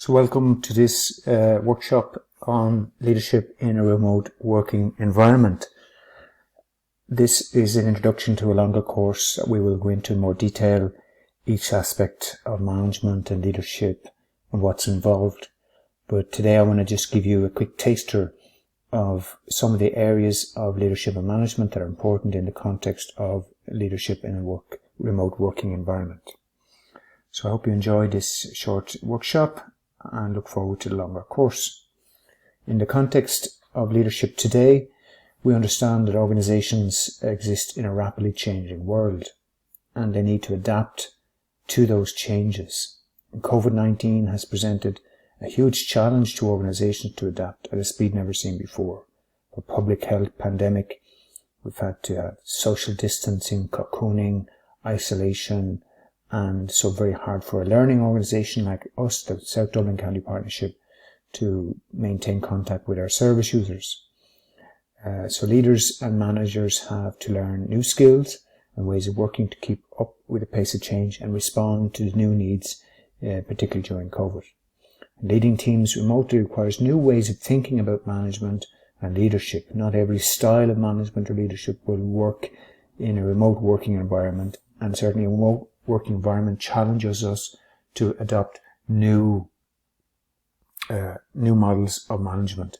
So welcome to this workshop on leadership in a remote working environment. This is an introduction to a longer course. We will go into in more detail each aspect of management and leadership and what's involved. But today I want to just give you a quick taster of some of the areas of leadership and management that are important in the context of leadership in a remote working environment. So I hope you enjoyed this short workshop and look forward to the longer course. In the context of leadership today, we understand that organizations exist in a rapidly changing world and they need to adapt to those changes. And COVID-19 has presented a huge challenge to organizations to adapt at a speed never seen before. For public health pandemic, we've had to have social distancing, cocooning, isolation, and so very hard for a learning organisation like us, the South Dublin County Partnership, to maintain contact with our service users. So leaders and managers have to learn new skills and ways of working to keep up with the pace of change and respond to the new needs, particularly during COVID. Leading teams remotely requires new ways of thinking about management and leadership. Not every style of management or leadership will work in a remote working environment, and certainly a remote working environment challenges us to adopt new models of management.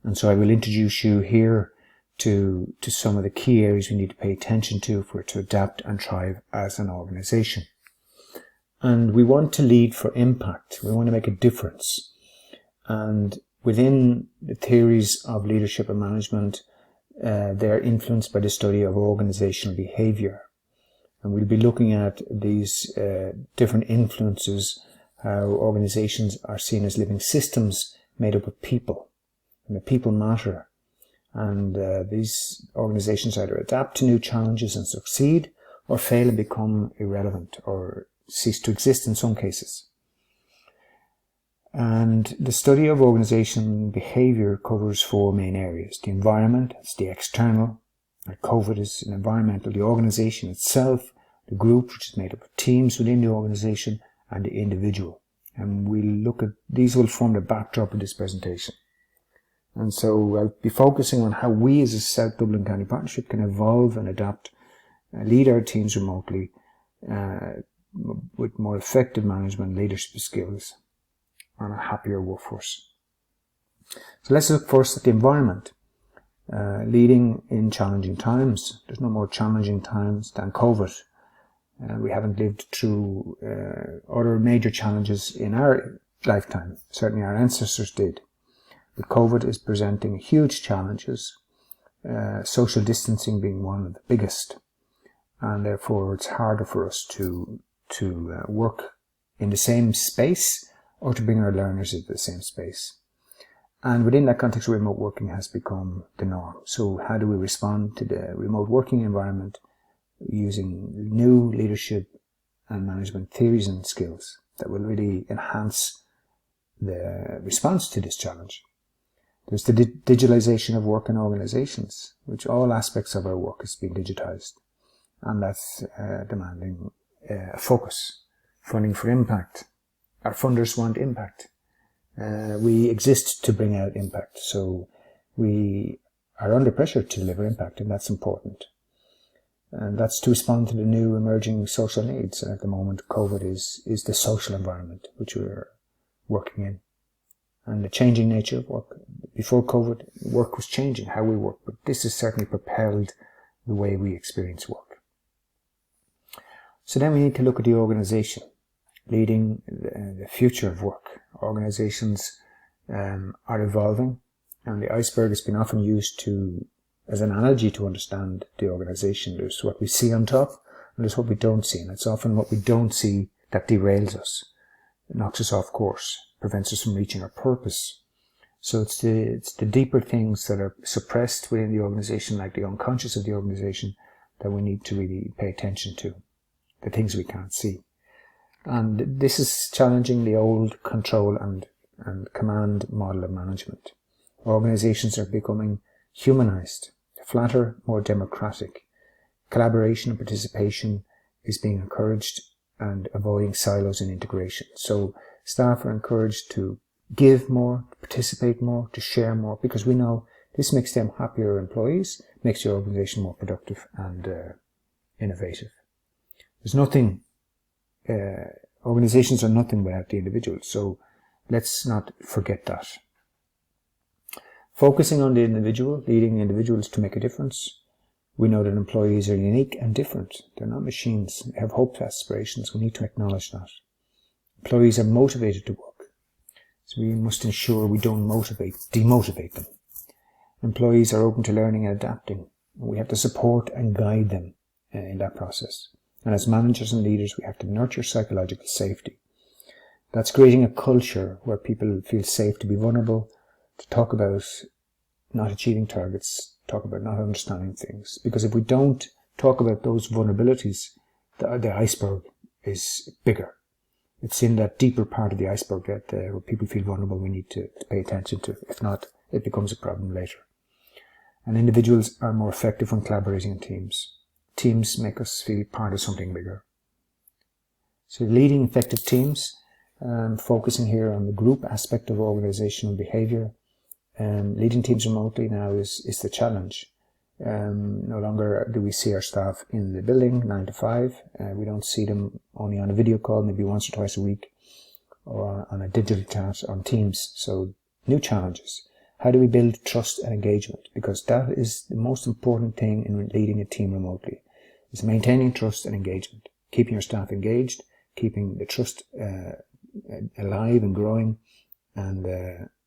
And so I will introduce you here to some of the key areas we need to pay attention to for it to adapt and thrive as an organization. And we want to lead for impact. We want to make a difference. And within the theories of leadership and management, they're influenced by the study of organizational behavior. And we'll be looking at these different influences, how organizations are seen as living systems made up of people, and the people matter. And these organizations either adapt to new challenges and succeed, or fail and become irrelevant, or cease to exist in some cases. And the study of organization behavior covers four main areas. The environment, it's the external. COVID is an environmental, the organization itself, the group, which is made up of teams within the organization, and the individual. And we'll look at, these will form the backdrop of this presentation. And so I'll be focusing on how we as a South Dublin County Partnership can evolve and adapt, lead our teams remotely, with more effective management, leadership skills, and a happier workforce. So let's look first at the environment. Leading in challenging times. There's no more challenging times than COVID. We haven't lived through other major challenges in our lifetime. Certainly our ancestors did. But COVID is presenting huge challenges, social distancing being one of the biggest. And therefore it's harder for us to work in the same space or to bring our learners into the same space. And within that context, remote working has become the norm. So how do we respond to the remote working environment using new leadership and management theories and skills that will really enhance the response to this challenge? There's the digitalization of work in organizations, which all aspects of our work is being digitized. And that's demanding focus, funding for impact. Our funders want impact. We exist to bring out impact, so we are under pressure to deliver impact, and that's important. And that's to respond to the new emerging social needs. And at the moment, COVID is the social environment which we're working in. And the changing nature of work. Before COVID, work was changing, how we work, but this has certainly propelled the way we experience work. So then we need to look at the organization, leading the future of work. Organizations are evolving, and the iceberg has been often used as an analogy to understand the organization. There's what we see on top, and there's what we don't see, and it's often what we don't see that derails us, knocks us off course, prevents us from reaching our purpose. So it's the deeper things that are suppressed within the organization, like the unconscious of the organization, that we need to really pay attention to, the things we can't see. And this is challenging the old control and command model of management. Organizations are becoming humanized, flatter, more democratic. Collaboration and participation is being encouraged and avoiding silos and integration. So Staff are encouraged to give more, to participate more, to share more, because we know this makes them happier employees, makes the organisation more productive and innovative. There's nothing, organisations are nothing without the individuals, so let's not forget that. Focusing on the individual, leading individuals to make a difference. We know that employees are unique and different. They're not machines. They have hopes, aspirations. We need to acknowledge that. Employees are motivated to work, so we must ensure we don't demotivate them. Employees are open to learning and adapting. We have to support and guide them in that process. And as managers and leaders, we have to nurture psychological safety. That's creating a culture where people feel safe to be vulnerable, to talk about not achieving targets, talk about not understanding things. Because if we don't talk about those vulnerabilities, the iceberg is bigger. It's in that deeper part of the iceberg that where people feel vulnerable we need to pay attention to. If not, it becomes a problem later. And individuals are more effective when collaborating in teams. Teams make us feel part of something bigger. So leading effective teams, focusing here on the group aspect of organizational behavior. Leading teams remotely now is the challenge. No longer do we see our staff in the building 9 to 5. We don't see them only on a video call, maybe once or twice a week, or on a digital chat on Teams. So new challenges. How do we build trust and engagement? Because that is the most important thing in leading a team remotely, is maintaining trust and engagement, keeping your staff engaged, keeping the trust alive and growing, and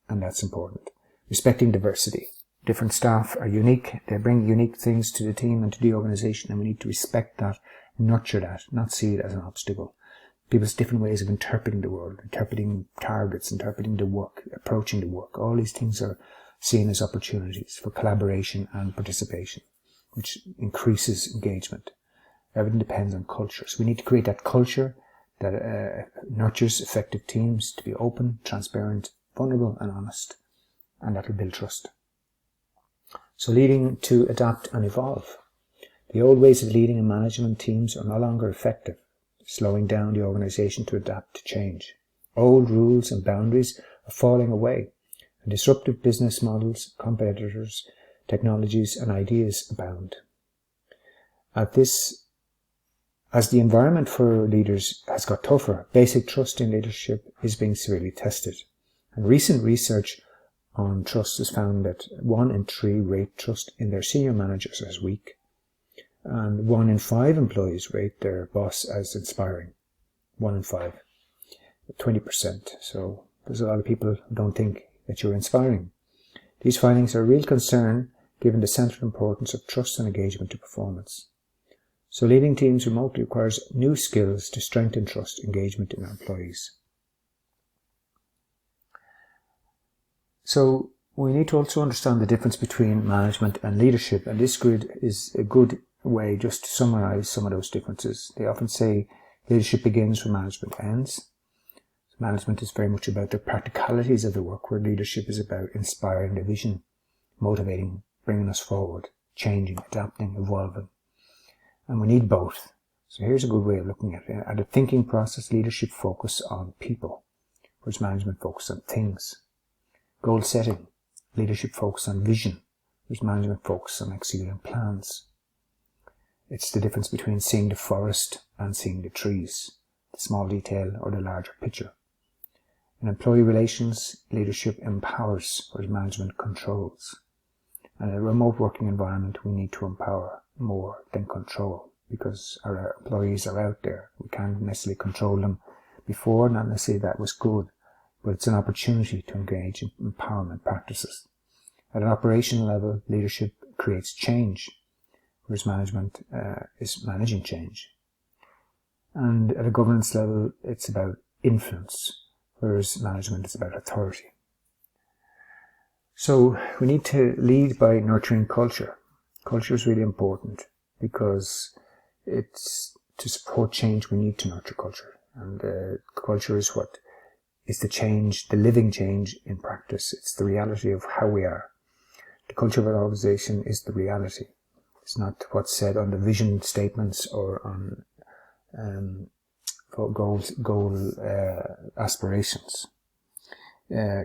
that's important. Respecting diversity. Different staff are unique. They bring unique things to the team and to the organisation, and we need to respect that, nurture that, not see it as an obstacle. People's different ways of interpreting the world, interpreting targets, interpreting the work, approaching the work. All these things are seen as opportunities for collaboration and participation, which increases engagement. Everything depends on culture. So we need to create that culture that nurtures effective teams to be open, transparent, vulnerable and honest. And that will build trust. So leading to adapt and evolve. The old ways of leading and management teams are no longer effective, slowing down the organisation to adapt to change. Old rules and boundaries are falling away, and disruptive business models, competitors, technologies and ideas abound. As the environment for leaders has got tougher, basic trust in leadership is being severely tested. And recent research on trust has found that 1 in 3 rate trust in their senior managers as weak, and 1 in 5 employees rate their boss as inspiring. 1 in 5, 20%. So there's a lot of people who don't think that you're inspiring. These findings are a real concern given the central importance of trust and engagement to performance. So leading teams remotely requires new skills to strengthen trust engagement in our employees. So we need to also understand the difference between management and leadership, and this grid is a good way just to summarize some of those differences. They often say leadership begins where management ends. Management is very much about the practicalities of the work, where leadership is about inspiring the vision, motivating, bringing us forward, changing, adapting, evolving. And we need both. So here's a good way of looking at it. At a thinking process, leadership focus on people, whereas management focus on things. Goal setting, leadership focus on vision, whereas management focus on executing plans. It's the difference between seeing the forest and seeing the trees, the small detail or the larger picture. In employee relations, leadership empowers, whereas management controls. And in a remote working environment, we need to empower more than control, because our employees are out there. We can't necessarily control them before, not necessarily that was good, but it's an opportunity to engage in empowerment practices. At an operational level, leadership creates change, whereas management is managing change. And at a governance level, it's about influence, whereas management is about authority. So we need to lead by nurturing culture. Culture is really important because it's to support change. We need to nurture culture, and culture is what is the change, the living change in practice. It's the reality of how we are. The culture of an organization is the reality. It's not what's said on the vision statements or on aspirations.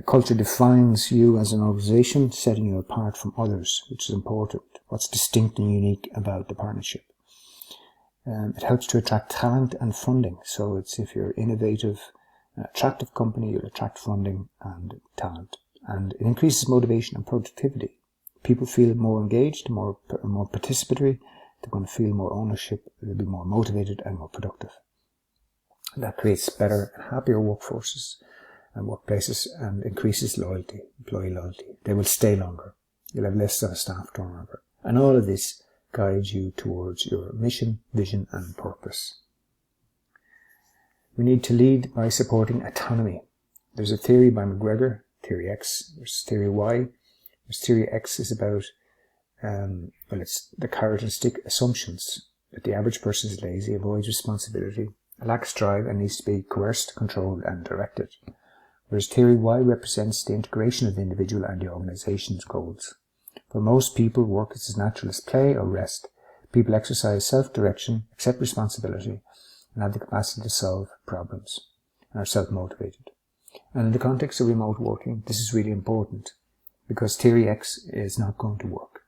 Culture defines you as an organisation, setting you apart from others, which is important. What's distinct and unique about the partnership? It helps to attract talent and funding. So if you're innovative, an attractive company, you'll attract funding and talent. And it increases motivation and productivity. People feel more engaged, more participatory. They're going to feel more ownership. They'll be more motivated and more productive. That creates better and happier workforces and workplaces and increases loyalty, employee loyalty. They will stay longer. You'll have less staff turnover. And all of this guides you towards your mission, vision and purpose. We need to lead by supporting autonomy. There's a theory by McGregor, Theory X, there's Theory Y. There's Theory X is about, it's the carrot and stick assumptions that the average person is lazy, avoids responsibility, lacks drive and needs to be coerced, controlled and directed. Whereas Theory Y represents the integration of the individual and the organisation's goals. For most people, work is as natural as play or rest. People exercise self-direction, accept responsibility, and have the capacity to solve problems, and are self-motivated. And in the context of remote working, this is really important, because Theory X is not going to work.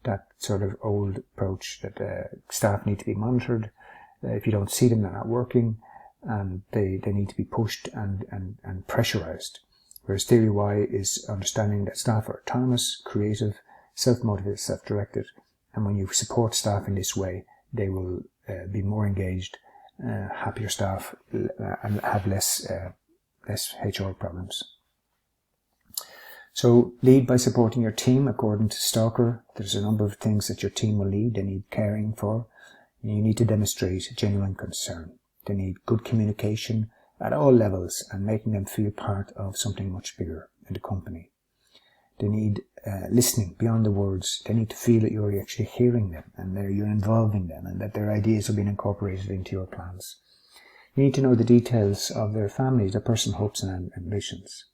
That sort of old approach that staff need to be monitored. If you don't see them, they're not working, and they need to be pushed and pressurized. Whereas Theory Y is understanding that staff are autonomous, creative, self-motivated, self-directed, and when you support staff in this way, they will be more engaged, happier staff, and have less HR problems. So lead by supporting your team. According to Stalker, there's a number of things that your team will need. They need caring for. You need to demonstrate genuine concern. They need good communication at all levels and making them feel part of something much bigger in the company. They need listening beyond the words. They need to feel that you're actually hearing them and that you're involving them and that their ideas are being incorporated into your plans. You need to know the details of their families, their personal hopes and ambitions.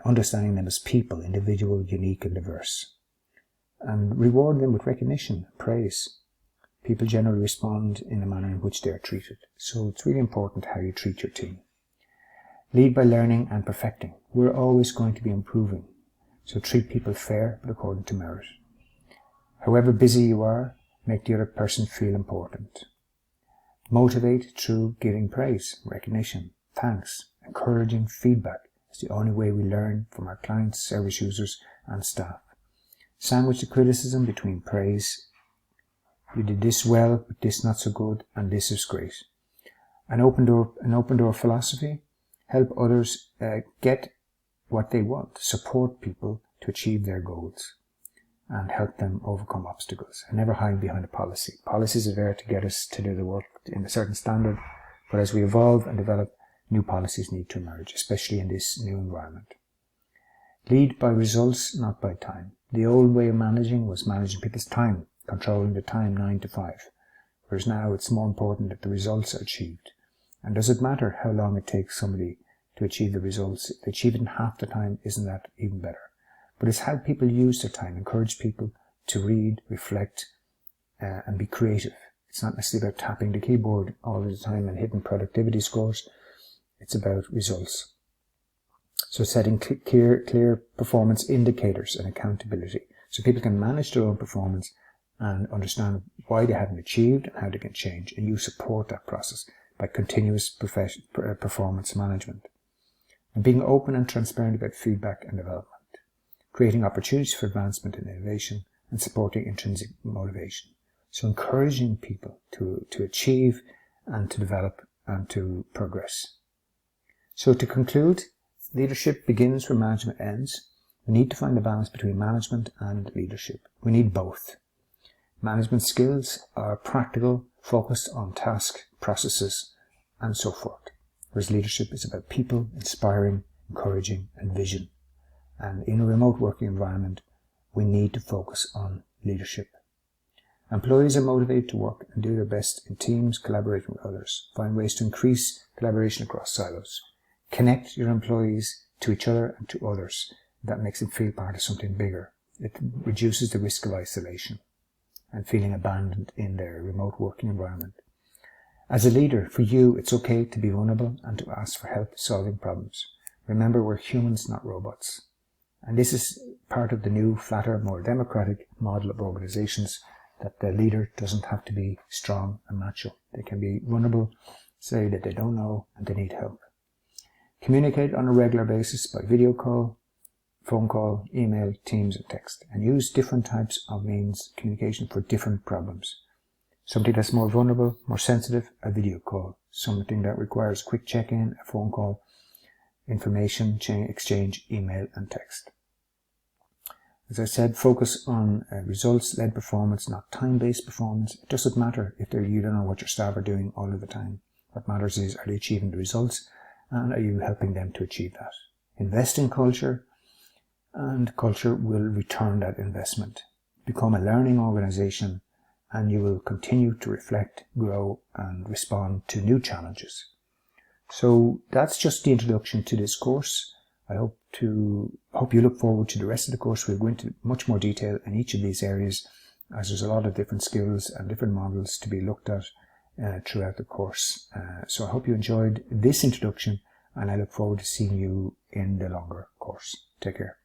Understanding them as people, individual, unique and diverse. And reward them with recognition, praise. People generally respond in the manner in which they are treated. So it's really important how you treat your team. Lead by learning and perfecting. We're always going to be improving. So treat people fair, but according to merit. However busy you are, make the other person feel important. Motivate through giving praise, recognition, thanks, encouraging feedback. It's the only way we learn from our clients, service users and staff. Sandwich the criticism between praise. You did this well, but this not so good, and this is great. An open door philosophy. Help others get what they want. Support people to achieve their goals and help them overcome obstacles. And never hide behind a policy. Policies are there to get us to do the work in a certain standard, but as we evolve and develop, new policies need to emerge, especially in this new environment. Lead by results, not by time. The old way of managing was managing people's time, controlling the time 9 to 5. Whereas now it's more important that the results are achieved. And does it matter how long it takes somebody to achieve the results? If they achieve it in half the time, isn't that even better? But it's how people use their time. Encourage people to read, reflect, and be creative. It's not necessarily about tapping the keyboard all the time and hitting productivity scores. It's about results. So setting clear performance indicators and accountability so people can manage their own performance and understand why they haven't achieved and how they can change. And you support that process by continuous performance management. And being open and transparent about feedback and development. Creating opportunities for advancement and innovation and supporting intrinsic motivation. So encouraging people to achieve and to develop and to progress. So to conclude, leadership begins where management ends. We need to find a balance between management and leadership. We need both. Management skills are practical, focused on task, processes, and so forth. Whereas leadership is about people, inspiring, encouraging, and vision. And in a remote working environment, we need to focus on leadership. Employees are motivated to work and do their best in teams, collaborating with others. Find ways to increase collaboration across silos. Connect your employees to each other and to others. That makes them feel part of something bigger. It reduces the risk of isolation and feeling abandoned in their remote working environment. As a leader, for you, it's okay to be vulnerable and to ask for help solving problems. Remember, we're humans, not robots. And this is part of the new, flatter, more democratic model of organizations, that the leader doesn't have to be strong and macho. They can be vulnerable, say that they don't know and they need help. Communicate on a regular basis by video call, phone call, email, Teams and text, and use different types of means of communication for different problems. Something that's more vulnerable, more sensitive, a video call. Something that requires a quick check-in, a phone call, information exchange, email and text. As I said, focus on results-led performance, not time-based performance. It doesn't matter if you don't know what your staff are doing all of the time. What matters is, are they achieving the results, and are you helping them to achieve that? Invest in culture, and culture will return that investment. Become a learning organization, and you will continue to reflect, grow, and respond to new challenges. So that's just the introduction to this course. I hope you look forward to the rest of the course. We'll go into much more detail in each of these areas, as there's a lot of different skills and different models to be looked at throughout the course. So I hope you enjoyed this introduction, and I look forward to seeing you in the longer course. Take care.